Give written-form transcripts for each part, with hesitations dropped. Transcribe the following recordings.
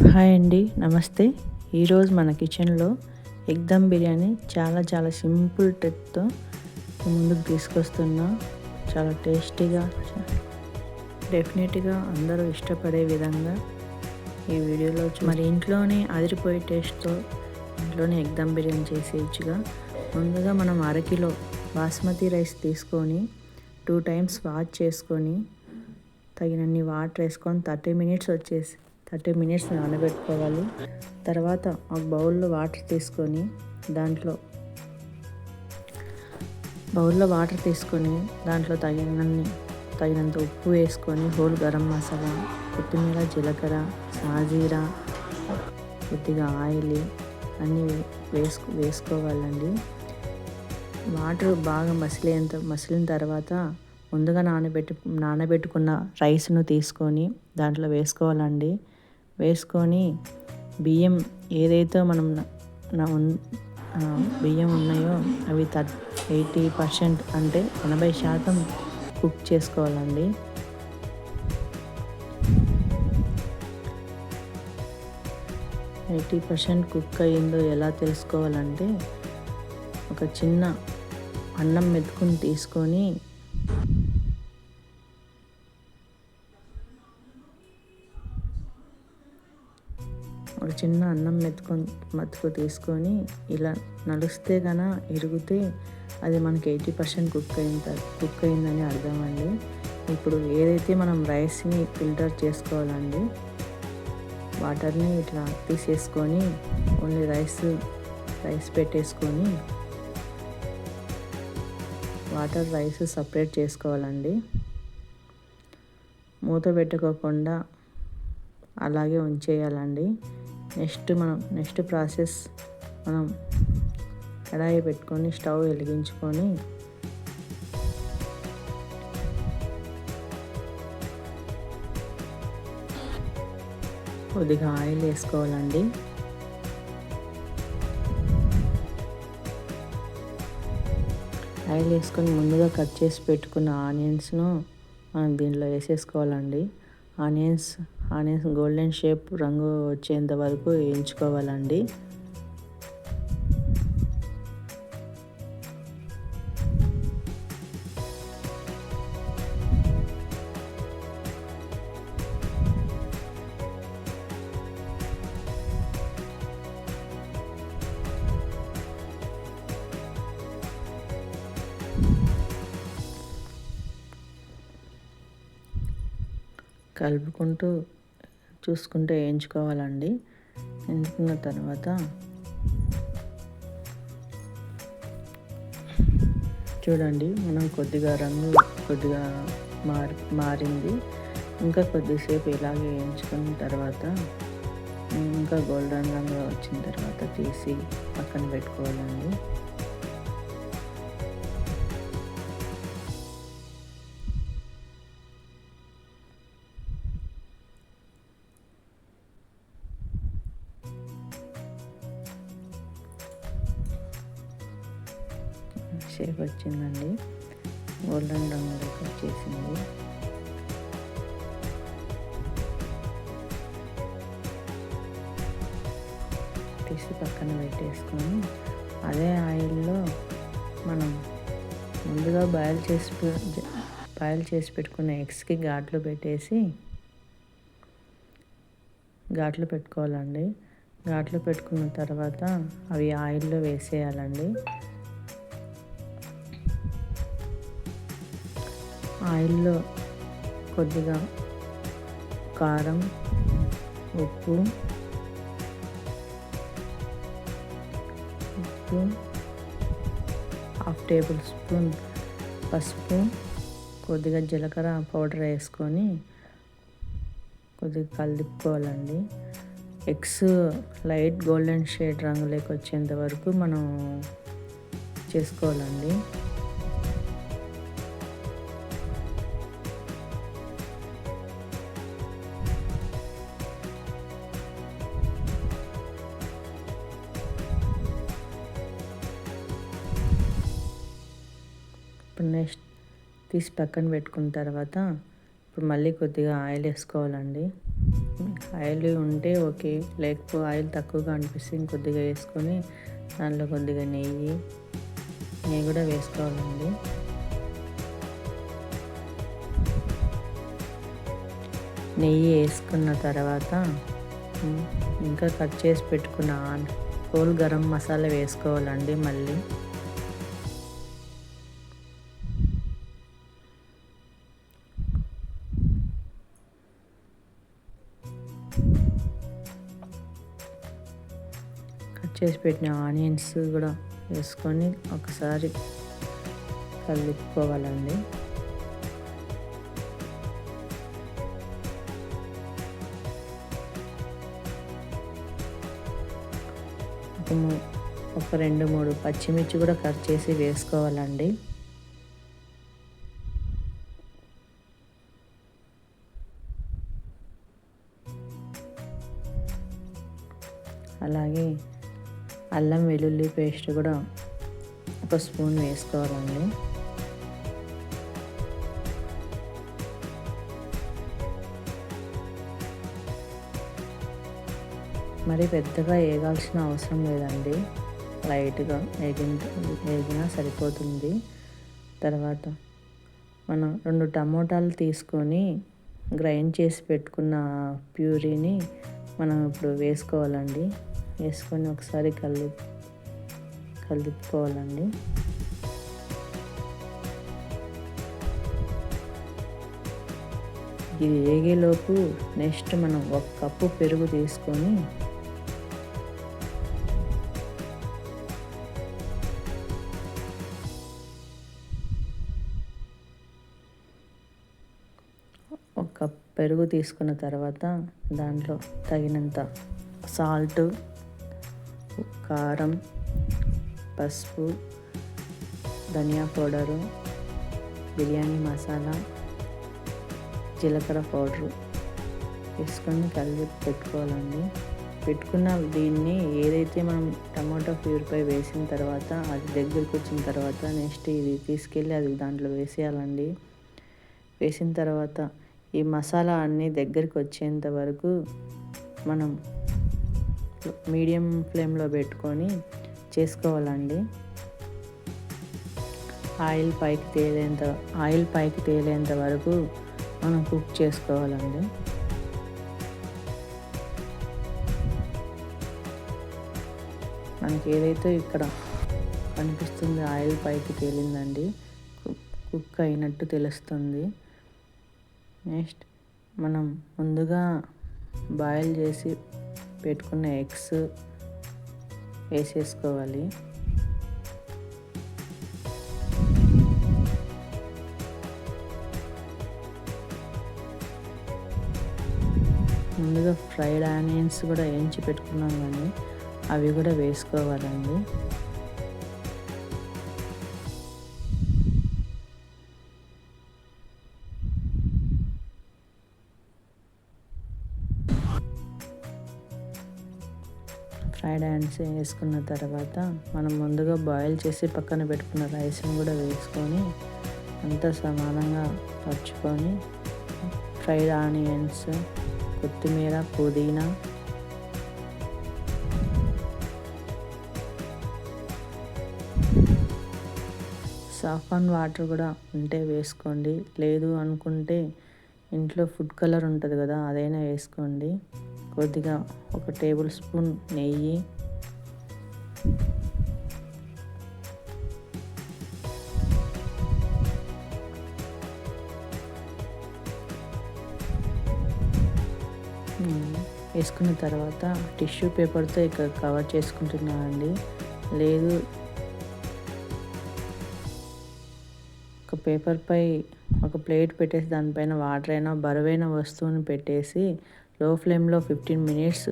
Hi అండి, నమస్తే. ఈరోజు మన కిచెన్లో ఎగ్ దమ్ బిర్యానీ చాలా సింపుల్ ట్రిక్తో ముందుకు తీసుకొస్తున్నా. చాలా టేస్టీగా, డెఫినెట్గా అందరూ ఇష్టపడే విధంగా ఈ వీడియోలో మరి ఇంట్లోనే అదిరిపోయే టేస్ట్తో ఇంట్లోనే ఎగ్ దమ్ బిర్యానీ చేసేయచ్చుగా. ముందుగా మనం అరకిలో బాస్మతి రైస్ తీసుకొని 2 టైమ్స్ వాష్ చేసుకొని తగినన్ని వాటర్ వేసుకొని 30 మినిట్స్ నానబెట్టుకోవాలి. తర్వాత ఒక బౌల్లో వాటర్ తీసుకొని దాంట్లో తగినంత ఉప్పు వేసుకొని హోల్ గరం మసాలా, కొత్తిమీర, జీలకర్ర, సాజీరా, కొద్దిగా ఆయిల్ అన్నీ వేసుకోవాలండి. వాటర్ బాగా మసిలిన తర్వాత ముందుగా నానబెట్టుకున్న రైస్ను తీసుకొని దాంట్లో వేసుకోవాలండి. వేసుకొని బియ్యం ఏదైతే మనం బియ్యం ఉన్నాయో అవి 80% అంటే 80% కుక్ చేసుకోవాలండి. ఎయిటీ పర్సెంట్ కుక్ అయ్యిందో ఎలా తెలుసుకోవాలంటే ఒక చిన్న అన్నం మెతుకుని తీసుకొని మెతుకు తీసుకొని ఇలా నలుస్తే కన్నా ఇరిగితే అది మనకి 80% కుక్ అయిందని అర్థం అండి. ఇప్పుడు ఏదైతే మనం రైస్ని ఫిల్టర్ చేసుకోవాలండి, వాటర్ని ఇట్లా తీసేసుకొని ఓన్లీ రైస్ పెట్టేసుకొని రైస్ సపరేట్ చేసుకోవాలండి. మూత పెట్టుకోకుండా అలాగే ఉంచేయాలండి. నెక్స్ట్ ప్రాసెస్ మనం కడాయి పెట్టుకొని స్టవ్ వెలిగించుకొని కొద్దిగా ఆయిల్ వేసుకోవాలండి. ఆయిల్ వేసుకొని ముందుగా కట్ చేసి పెట్టుకున్న ఆనియన్స్ను మనం దీంట్లో వేసేసుకోవాలండి. ఆనియన్స్ గోల్డెన్ షేప్ రంగు వచ్చేంత వరకు వేయించుకోవాలండి. కలుపుకుంటూ చూసుకుంటూ వేయించుకోవాలండి. వేయించుకున్న తర్వాత చూడండి, మనం కొద్దిగా మారింది. ఇంకా కొద్దిసేపు ఇలాగే వేయించుకున్న తర్వాత ఇంకా గోల్డెన్ రంగు వచ్చిన తర్వాత తీసి పక్కన పెట్టుకోవాలండి. షేప్ వచ్చిందండి, గోల్డెన్ రంగులోకి వచ్చేసింది. తీసి పక్కన పెట్టేసుకొని అదే ఆయిల్లో మనం ముందుగా బాయిల్ చేసి పెట్టుకున్న ఎగ్స్కి ఘాట్లు పెట్టుకోవాలండి. ఘాట్లు పెట్టుకున్న తర్వాత అవి ఆయిల్లో వేసేయాలండి. ఆయిల్లో కొద్దిగా కారం, ఉప్పు, 1/2 టేబుల్ స్పూన్ పసుపు, కొద్దిగా జీలకర్ర పౌడర్ వేసుకొని కొద్దిగా కలుపుకోవాలండి. ఎగ్స్ లైట్ గోల్డెన్ షేడ్ రంగులోకి వచ్చేంత వరకు మనం చేసుకోవాలండి. ఇప్పుడు నెక్స్ట్ తీసి పక్కన పెట్టుకున్న తర్వాత ఇప్పుడు మళ్ళీ కొద్దిగా ఆయిల్ వేసుకోవాలండి. ఆయిల్ ఉంటే ఓకే, లేకపోతే ఆయిల్ తక్కువగా అనిపిస్తే ఇంకొద్దిగా వేసుకొని దాంట్లో కొద్దిగా నెయ్యి కూడా వేసుకోవాలండి. నెయ్యి వేసుకున్న తర్వాత ఇంకా కట్ చేసి పెట్టుకున్న హోల్ గరం మసాలా వేసుకోవాలండి. మళ్ళీ కట్ చేసి పెట్టిన ఆనియన్స్ కూడా వేసుకొని ఒకసారి కలుపుకోవాలండి. ఒక 2-3 పచ్చిమిర్చి కూడా కట్ చేసి వేసుకోవాలండి. అలాగే అల్లం వెల్లుల్లి పేస్ట్ కూడా 1 స్పూన్ వేసుకోవాలండి. మరి పెద్దగా వేగాల్సిన అవసరం లేదండి, లైట్గా వేగినా సరిపోతుంది. తర్వాత మనం 2 టమోటాలు తీసుకొని గ్రైండ్ చేసి పెట్టుకున్న ప్యూరీని మనం ఇప్పుడు వేసుకోవాలండి. వేసుకొని ఒకసారి కలుపుకోవాలండి. ఇది వేగేలోపు నెక్స్ట్ మనం 1 కప్పు పెరుగు తీసుకొని తీసుకున్న తర్వాత దాంట్లో తగినంత సాల్ట్, కారం, పసుపు, ధనియా పౌడరు, బిర్యానీ మసాలా, జీలకర్ర పౌడరు వేసుకొని కలిపి పెట్టుకోవాలండి. పెట్టుకున్న దీన్ని ఏదైతే మనం టమాటో ప్యూరిఫై వేసిన తర్వాత అది దగ్గరికి వచ్చిన తర్వాత నెక్స్ట్ ఇది తీసుకెళ్ళి అది దాంట్లో వేసేయాలండి. వేసిన తర్వాత ఈ మసాలా అన్నీ దగ్గరికి వచ్చేంత వరకు మనం మీడియం ఫ్లేమ్లో పెట్టుకొని చేసుకోవాలండి. ఆయిల్ పైకి తేలేంత వరకు మనం కుక్ చేసుకోవాలండి. మనకి ఏదైతే ఇక్కడ కనిపిస్తుంది ఆయిల్ పైకి తేలిందండి, కుక్ అయినట్టు తెలుస్తుంది. నెక్స్ట్ మనం ముందుగా బాయిల్ చేసి పెట్టుకున్న ఎగ్స్ వేసేసుకోవాలి. ముందుగా ఫ్రైడ్ ఆనియన్స్ కూడా వేయించి పెట్టుకున్నాం కానీ అవి కూడా వేసుకోవాలండి. ఫ్రైడ్ ఆనియన్స్ వేసుకున్న తర్వాత మనం ముందుగా బాయిల్ చేసి పక్కన పెట్టుకున్న రైస్ని కూడా వేసుకొని అంతా సమానంగా పరుచుకొని ఫ్రైడ్ ఆనియన్స్, కొత్తిమీర, పుదీనా, సాఫ్రాన్ వాటర్ కూడా ఉంటే వేసుకోండి, లేదు అనుకుంటే ఇంట్లో ఫుడ్ కలర్ ఉంటుంది కదా అదైనా వేసుకోండి. కొద్దిగా 1 టేబుల్ స్పూన్ నెయ్యి, వేసుకున్న తర్వాత టిష్యూ పేపర్తో ఇక్కడ కవర్ చేసుకుంటున్నానండి. లేదు ఒక పేపర్పై ఒక ప్లేట్ పెట్టేసి దానిపైన వాటర్ అయినా బరువైన వస్తువుని పెట్టేసి లో ఫ్లేమ్లో 15 మినిట్స్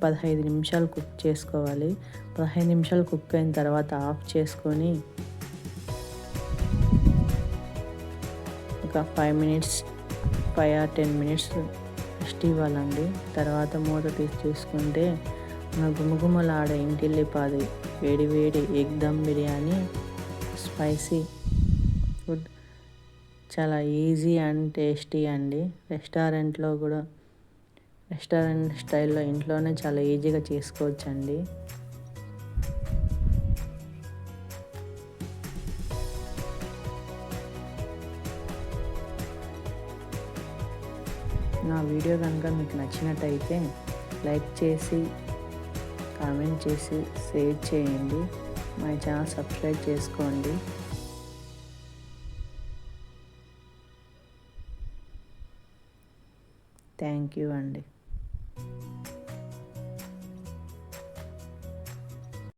15 నిమిషాలు కుక్ చేసుకోవాలి. 15 నిమిషాలు కుక్ అయిన తర్వాత ఆఫ్ చేసుకొని ఒక 5 or 10 మినిట్స్ రెస్ట్ ఇవ్వాలండి. తర్వాత మూత తీసి చూసుకుంటే మన గుమగుమలాడే ఇంటిల్లిపాది వేడి వేడి egg dum biryani spicy food చాలా ఈజీ అండ్ టేస్టీ అండి. రెస్టారెంట్ స్టైల్లో ఇంట్లోనే చాలా ఈజీగా చేసుకోవచ్చండి. నా వీడియో కనుక మీకు నచ్చినట్టయితే లైక్ చేసి, కామెంట్ చేసి, షేర్ చేయండి. మా ఛానల్ సబ్స్క్రైబ్ చేసుకోండి. థ్యాంక్ యూ అండి.